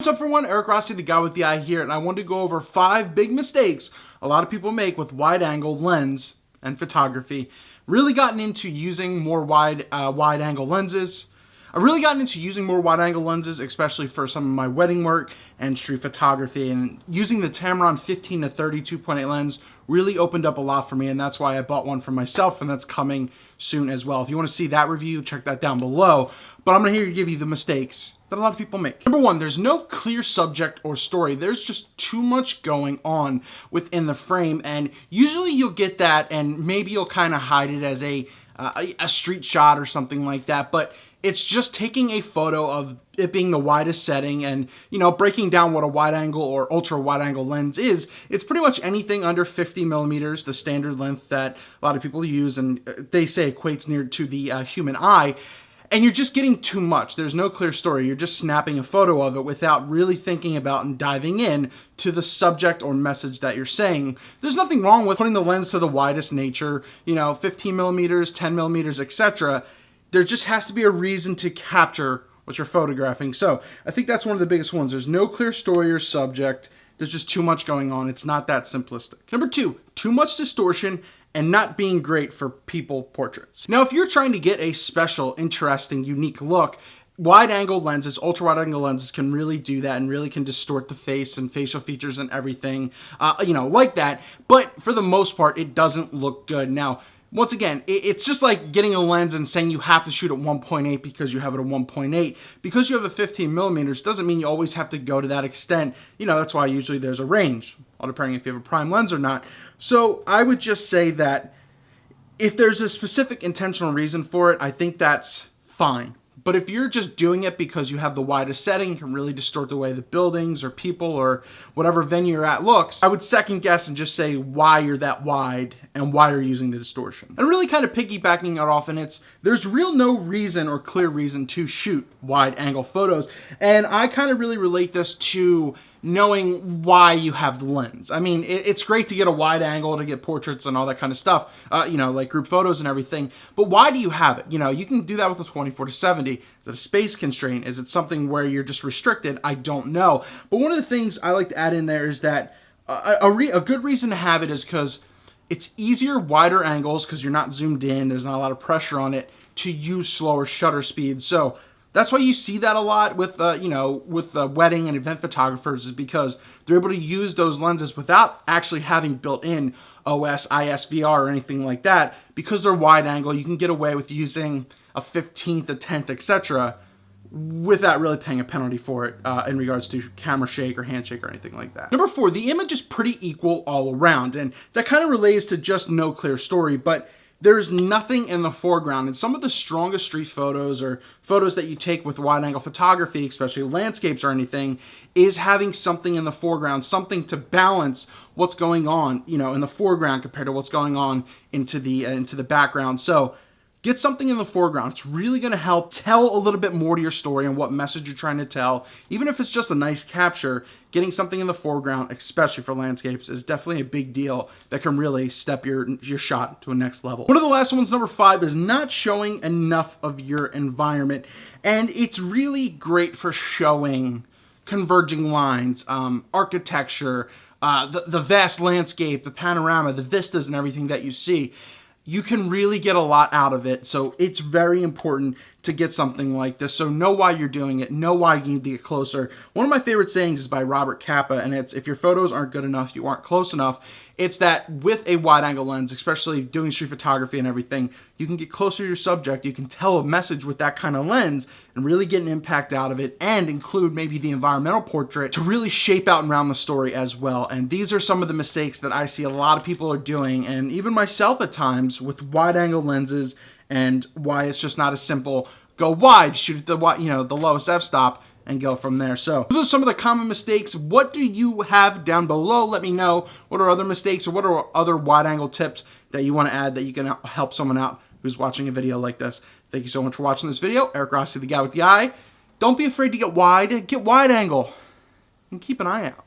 What's up everyone, Eric Rossi, the guy with the eye here, and I wanted to go over 5 big mistakes a lot of people make with wide-angle lens and photography. Really gotten into using more wide-angle lenses. I've really gotten into using more wide-angle lenses, especially for some of my wedding work and street photography, and using the Tamron 15 to 30 2.8 lens really opened up a lot for me, and that's why I bought one for myself, and that's coming soon as well. If you want to see that review, check that down below, but I'm here to give you the mistakes that a lot of people make. Number 1, there's no clear subject or story. There's just too much going on within the frame, and usually you'll get that, and maybe you'll kind of hide it as a street shot or something like that, but it's just taking a photo of it being the widest setting and, you know, breaking down what a wide angle or ultra wide angle lens is. It's pretty much anything under 50 millimeters, the standard length that a lot of people use, and they say equates near to the human eye. And you're just getting too much. There's no clear story. You're just snapping a photo of it without really thinking about and diving in to the subject or message that you're saying. There's nothing wrong with putting the lens to the widest nature, you know, 15 millimeters, 10 millimeters, etc. There just has to be a reason to capture what you're photographing. So I think that's one of the biggest ones. There's no clear story or subject. There's just too much going on. It's not that simplistic. Number 2, too much distortion and not being great for people portraits. Now, if you're trying to get a special, interesting, unique look, wide-angle lenses, ultra-wide-angle lenses can really do that and really can distort the face and facial features and everything, you know, like that. But for the most part, it doesn't look good. Now, once again, it's just like getting a lens and saying you have to shoot at 1.8 because you have it at 1.8. Because you have a 15 millimeters doesn't mean you always have to go to that extent. You know, that's why usually there's a range, all depending if you have a prime lens or not. So I would just say that if there's a specific intentional reason for it, I think that's fine. But if you're just doing it because you have the widest setting, can really distort the way the buildings or people or whatever venue you're at looks, I would second guess and just say why you're that wide and why you're using the distortion. And really kind of piggybacking it off, and there's no reason or clear reason to shoot wide angle photos. And I kind of really relate this to knowing why you have the lens. I mean, it's great to get a wide angle to get portraits and all that kind of stuff, you know, like group photos and everything, but why do you have it? You know, you can do that with a 24 to 70. Is it a space constraint? Is it something where you're just restricted? I don't know. But one of the things I like to add in there is that a good reason to have it is because it's easier, wider angles, because you're not zoomed in, there's not a lot of pressure on it, to use slower shutter speeds. So that's why you see that a lot with, you know, with wedding and event photographers, is because they're able to use those lenses without actually having built-in OS, ISVR, or anything like that. Because they're wide angle, you can get away with using a 15th, a 10th, etc., without really paying a penalty for it in regards to camera shake or handshake or anything like that. Number 4, the image is pretty equal all around, and that kind of relates to just no clear story, but there's nothing in the foreground. And some of the strongest street photos or photos that you take with wide-angle photography, especially landscapes or anything, is having something in the foreground, something to balance what's going on, you know, in the foreground compared to what's going on into the background. So get something in the foreground. It's really going to help tell a little bit more to your story and what message you're trying to tell. Even if it's just a nice capture, getting something in the foreground, especially for landscapes, is definitely a big deal that can really step your shot to a next level. One of the last ones, number 5, is not showing enough of your environment. And it's really great for showing converging lines, architecture, the vast landscape, the panorama, the vistas and everything that you see. You can really get a lot out of it. So it's very important to get something like this. So know why you're doing it. Know why you need to get closer. One of my favorite sayings is by Robert Capa, and it's, if your photos aren't good enough, you aren't close enough. It's that with a wide angle lens, especially doing street photography and everything, you can get closer to your subject. You can tell a message with that kind of lens and really get an impact out of it, and include maybe the environmental portrait to really shape out and round the story as well. And these are some of the mistakes that I see a lot of people are doing, and even myself at times, with wide angle lenses, and why it's just not as simple. Go wide, shoot at the lowest f-stop, and go from there. So those are some of the common mistakes. What do you have down below? Let me know. What are other mistakes, or what are other wide angle tips that you want to add that you can help someone out who's watching a video like this? Thank you so much for watching this video. Eric Rossi, the guy with the eye. Don't be afraid to get wide angle, and keep an eye out.